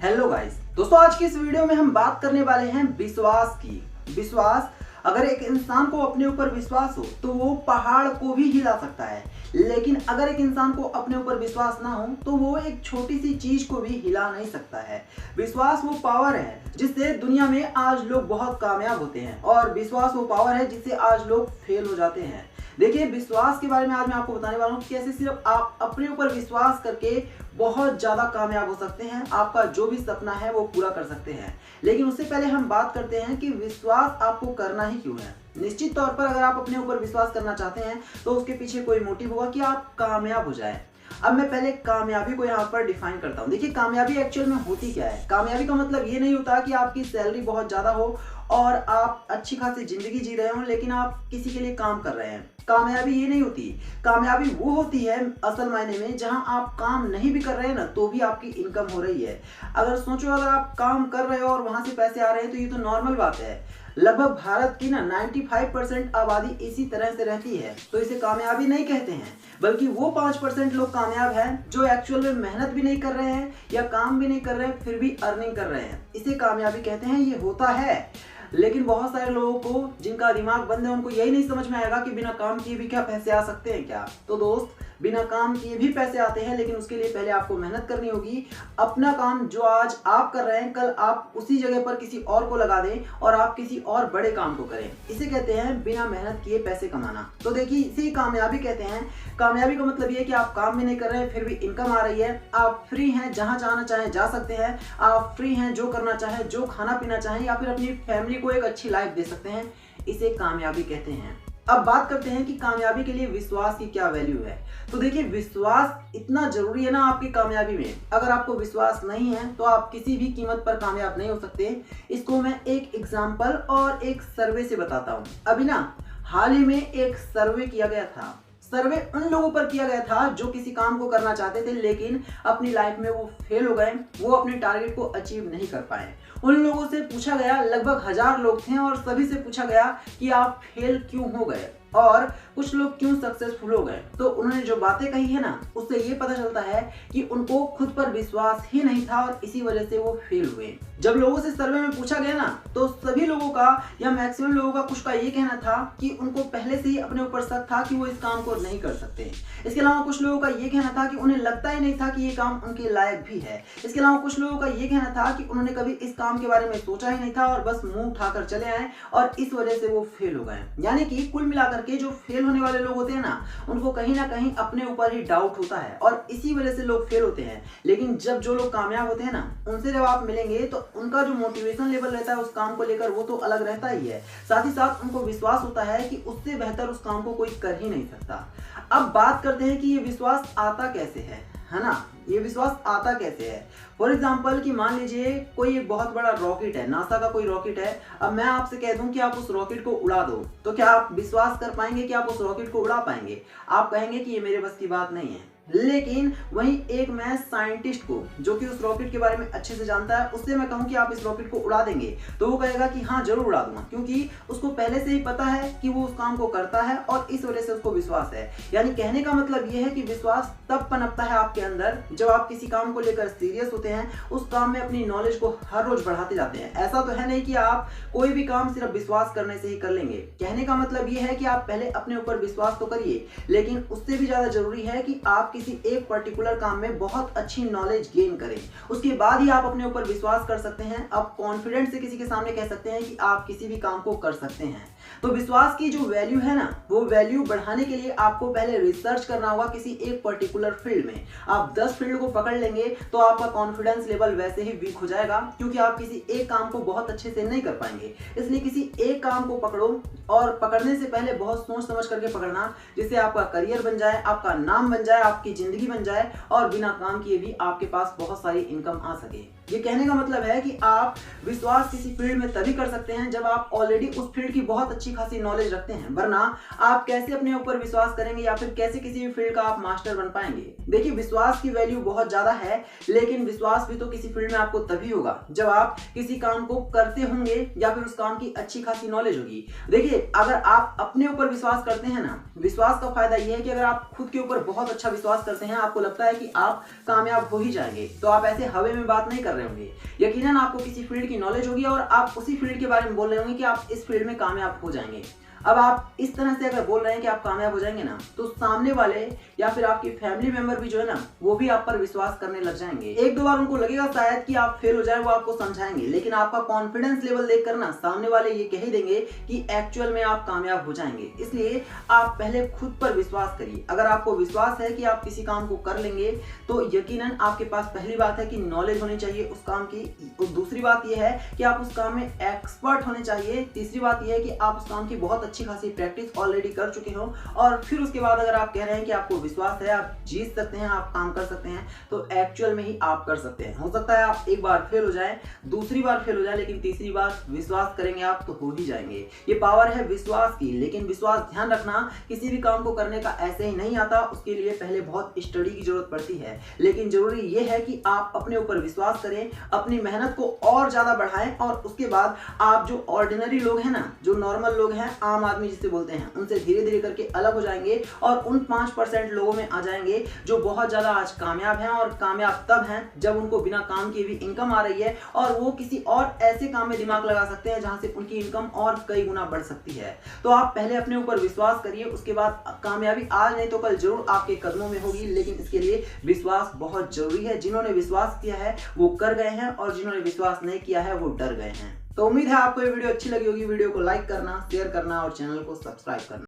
Hello guys, दोस्तों आज की इस वीडियो में हम बात करने वाले हैं विश्वास की। विश्वास, अगर एक इंसान को अपने ऊपर विश्वास हो तो वो पहाड़ को भी हिला सकता है, लेकिन अगर एक इंसान को अपने ऊपर विश्वास ना हो तो वो एक छोटी सी चीज को भी हिला नहीं सकता है। विश्वास वो पावर है जिससे दुनिया में आज लोग बहुत कामयाब होते हैं, और विश्वास वो पावर है जिससे आज लोग फेल हो जाते हैं। देखिए, विश्वास के बारे में आज मैं आपको बताने वाला हूँ कि कैसे सिर्फ आप अपने ऊपर विश्वास करके बहुत ज़्यादा कामयाब हो सकते हैं, आपका जो भी सपना है वो पूरा कर सकते हैं। लेकिन उससे पहले हम बात करते हैं कि विश्वास आपको करना ही क्यों है। निश्चित तौर पर अगर आप अपने ऊपर विश्वास करना चाहते हैं तो उसके पीछे कोई मोटिव होगा कि आप कामयाब हो जाएं। अब मैं पहले कामयाबी को यहाँ पर डिफाइन करता हूँ। देखिए, कामयाबी एक्चुअल में होती क्या है। कामयाबी का मतलब ये नहीं होता कि आपकी सैलरी बहुत ज़्यादा हो और आप अच्छी खासी जिंदगी जी रहे हो लेकिन आप किसी के लिए काम कर रहे हैं। कामयाबी ये नहीं होती। कामयाबी वो होती है असल मायने में जहां आप काम नहीं भी कर रहे हैं ना तो भी आपकी इनकम हो रही है। अगर सोचो, अगर आप काम कर रहे हो और वहां से पैसे आ रहे हैं तो ये तो नॉर्मल बात है। लगभग भारत की ना 95% आबादी इसी तरह से रहती है, तो इसे कामयाबी नहीं कहते हैं, बल्कि वो 5% लोग कामयाब हैं जो एक्चुअल में मेहनत भी नहीं कर रहे हैं या काम भी नहीं कर रहे हैं फिर भी अर्निंग कर रहे हैं। इसे कामयाबी कहते हैं। ये होता है, लेकिन बहुत सारे लोगों को जिनका दिमाग बंद है उनको यही नहीं समझ में आएगा कि बिना काम किए भी क्या पैसे आ सकते हैं क्या। तो दोस्त, बिना काम किए भी पैसे आते हैं, लेकिन उसके लिए पहले आपको मेहनत करनी होगी। अपना काम जो आज आप कर रहे हैं कल आप उसी जगह पर किसी और को लगा दें और आप किसी और बड़े काम को करें। इसे कहते हैं बिना मेहनत किए पैसे कमाना। तो देखिए, इसे कामयाबी कहते हैं। कामयाबी का मतलब ये है कि आप काम भी नहीं कर रहे हैं फिर भी इनकम आ रही है, आप फ्री हैं, जहां जाना चाहें जा सकते हैं, आप फ्री हैं, जो करना चाहें, जो खाना पीना चाहें या फिर अपनी फैमिली को एक अच्छी लाइफ दे सकते हैं। इसे कामयाबी कहते हैं। अब बात करते हैं कि कामयाबी के लिए विश्वास की क्या वैल्यू है। तो देखिए, विश्वास इतना जरूरी है ना आपकी कामयाबी में। अगर आपको विश्वास नहीं है तो आप किसी भी कीमत पर कामयाब नहीं हो सकते। इसको मैं एक एग्जांपल और एक सर्वे से बताता हूँ। अभी ना हाल ही में एक सर्वे किया गया था। सर्वे उन लोगों पर किया गया था जो किसी काम को करना चाहते थे लेकिन अपनी लाइफ में वो फेल हो गए, वो अपने टारगेट को अचीव नहीं कर पाए। उन लोगों से पूछा गया, लगभग 1000 लोग थे, और सभी से पूछा गया कि आप फेल क्यों हो गए और कुछ लोग क्यों सक्सेसफुल हो गए। तो उन्होंने जो बातें कही है ना, उससे ये पता चलता है कि उनको खुद पर विश्वास ही नहीं था और इसी वजह से वो फेल हुए। जब लोगों से सर्वे में पूछा गया ना तो सभी लोगों का या मैक्सिमम लोगों का कुछ का ये कहना था कि उनको पहले से ही अपने ऊपर शक था कि वो इस काम को नहीं कर सकते। इसके अलावा कुछ लोगों का ये कहना था कि उन्हें लगता ही नहीं था कि ये काम उनके लायक भी है। इसके अलावा कुछ लोगों का ये कहना था कि उन्होंने कभी इस काम के बारे में सोचा ही नहीं था और बस मुंह उठाकर चले आए और इस वजह से वो फेल हो गए। यानी कि कुल मिलाकर के जो फेल होने वाले लोग होते हैं ना, उनको कहीं ना कहीं अपने ऊपर ही डाउट होता है और इसी वजह से लोग फेल होते हैं। लेकिन जब जो लोग कामयाब होते हैं ना, उनसे जब आप मिलेंगे तो उनका जो मोटिवेशन लेवल रहता है उस काम को लेकर वो तो अलग रहता ही है, साथ ही साथ उनको विश्वास होता है कि उससे बेहतर उस काम को कोई कर ही नहीं सकता। अब बात करते हैं कि ये विश्वास आता कैसे है ना। ये विश्वास आता कैसे है। फॉर एग्जाम्पल कि मान लीजिए कोई एक बहुत बड़ा रॉकेट है, नासा का कोई रॉकेट है। अब मैं आपसे कह दूं कि आप उस रॉकेट को उड़ा दो, तो क्या आप विश्वास कर पाएंगे कि आप उस रॉकेट को उड़ा पाएंगे? आप कहेंगे कि ये मेरे बस की बात नहीं है। लेकिन वहीं एक मैं साइंटिस्ट को जो कि उस रॉकेट के बारे में अच्छे से जानता है, उससे मैं कहूं कि आप इस रॉकेट को उड़ा देंगे तो वो कहेगा कि हाँ जरूर उड़ा दूंगा, क्योंकि उसको पहले से ही पता है कि वो उस काम को करता है और इस वजह से उसको विश्वास है। यानी कहने का मतलब ये है कि विश्वास तब पनपता है आपके अंदर जब आप किसी काम को लेकर सीरियस होते हैं, उस काम में अपनी नॉलेज को हर रोज बढ़ाते जाते हैं। ऐसा तो है नहीं कि आप कोई भी काम सिर्फ विश्वास करने से ही कर लेंगे। कहने का मतलब ये है कि आप पहले अपने ऊपर विश्वास तो करिए, लेकिन उससे भी ज्यादा जरूरी है कि आप किसी एक पर्टिकुलर काम में बहुत अच्छी नॉलेज गेन करें। उसके बाद ही आप अपने ऊपर विश्वास कर सकते हैं। आप कॉन्फिडेंस से किसी के सामने कह सकते हैं कि आप किसी भी काम को कर सकते हैं। तो विश्वास की जो वैल्यू है ना, वो वैल्यू बढ़ाने के लिए आपको पहले रिसर्च करना होगा किसी एक पर्टिकुलर फील्ड में। आप 10 फील्ड को पकड़ लेंगे तो आपका कॉन्फिडेंस लेवल वैसे ही वीक हो जाएगा, क्योंकि आप किसी एक काम को बहुत अच्छे से नहीं कर पाएंगे। इसलिए किसी एक काम को पकड़ो और पकड़ने से पहले बहुत सोच समझ करके पकड़ना, जिससे आपका करियर बन जाए, आपका नाम बन जाए, आपकी जिंदगी बन जाए और बिना काम किए भी आपके पास बहुत सारी इनकम आ सके। ये कहने का मतलब है कि आप विश्वास किसी फील्ड में तभी कर सकते हैं जब आप ऑलरेडी उस फील्ड की बहुत अच्छी खासी नॉलेज रखते हैं, वरना आप कैसे अपने ऊपर विश्वास करेंगे या फिर कैसे किसी भी फील्ड का आप मास्टर बन पाएंगे। देखिए, विश्वास की वैल्यू बहुत ज्यादा है, लेकिन विश्वास भी तो किसी फील्ड में आपको तभी होगा जब आप किसी काम को करते होंगे या फिर उस काम की अच्छी खासी नॉलेज होगी। देखिए, अगर आप अपने ऊपर विश्वास करते हैं ना, विश्वास का फायदा यह है कि अगर आप खुद के ऊपर बहुत अच्छा विश्वास विश्वास करते हैं, आपको लगता है कि आप कामयाब हो ही जाएंगे, तो आप ऐसे हवे में बात नहीं कर रहे होंगे। यकीनन आपको किसी फील्ड की नॉलेज होगी और आप उसी फील्ड के बारे में बोल रहे होंगे कि आप इस फील्ड में कामयाब हो जाएंगे। अब आप इस तरह से अगर बोल रहे हैं कि आप कामयाब हो जाएंगे ना, तो सामने वाले या फिर आपके फैमिली मेंबर भी जो है ना, वो भी आप पर विश्वास करने लग जाएंगे। एक दो बार उनको लगेगा शायद कि आप फेल हो जाए, वो आपको समझाएंगे, लेकिन आपका कॉन्फिडेंस लेवल देखकर ना सामने वाले ये कह ही देंगे कि एक्चुअल में आप कामयाब हो जाएंगे। इसलिए आप पहले खुद पर विश्वास करिए। अगर आपको विश्वास है कि आप किसी काम को कर लेंगे, तो यकीनन आपके पास पहली बात है कि नॉलेज होनी चाहिए उस काम की, और दूसरी बात यह है कि आप उस काम में एक्सपर्ट होने चाहिए, तीसरी बात यह है कि आप उस काम की बहुत अच्छी खासी प्रैक्टिस ऑलरेडी कर चुके हो, और फिर उसके बाद अगर आप कह रहे हैं कि आपको विश्वास है, आप जीत सकते हैं, आप काम कर सकते हैं, तो एक्चुअल में ही आप कर सकते हैं। हो सकता है आप एक बार फेल हो जाए, दूसरी बार फेल हो जाए, लेकिन तीसरी बार विश्वास करेंगे आप तो हो ही जाएंगे। ये पावर है विश्वास की। लेकिन विश्वास, ध्यान रखना, किसी भी काम को करने का ऐसे ही नहीं आता, उसके लिए पहले बहुत स्टडी की जरूरत पड़ती है। लेकिन जरूरी ये है कि आप अपने ऊपर विश्वास करें, अपनी मेहनत को और ज्यादा बढ़ाएं, और उसके बाद आप जो ऑर्डिनरी लोग हैं ना, जो नॉर्मल लोग हैं, आम आदमी जिसे बोलते हैं, उनसे धीरे धीरे करके अलग हो जाएंगे और उन 5% लोगों में आ जाएंगे जो बहुत ज्यादा आज कामयाब हैं। और कामयाब तब हैं जब उनको बिना काम किए भी इनकम आ रही है, और वो किसी और ऐसे काम में दिमाग लगा सकते हैं जहां से उनकी इनकम और कई गुना बढ़ सकती है। तो आप पहले अपने ऊपर विश्वास करिए, उसके बाद कामयाबी आज नहीं तो कल जरूर आपके कदमों में होगी। लेकिन इसके लिए विश्वास बहुत जरूरी है। जिन्होंने विश्वास किया है वो कर गए हैं, और जिन्होंने विश्वास नहीं किया है वो डर गए हैं। तो उम्मीद है आपको ये वीडियो अच्छी लगी होगी। वीडियो को लाइक करना, शेयर करना और चैनल को सब्सक्राइब करना।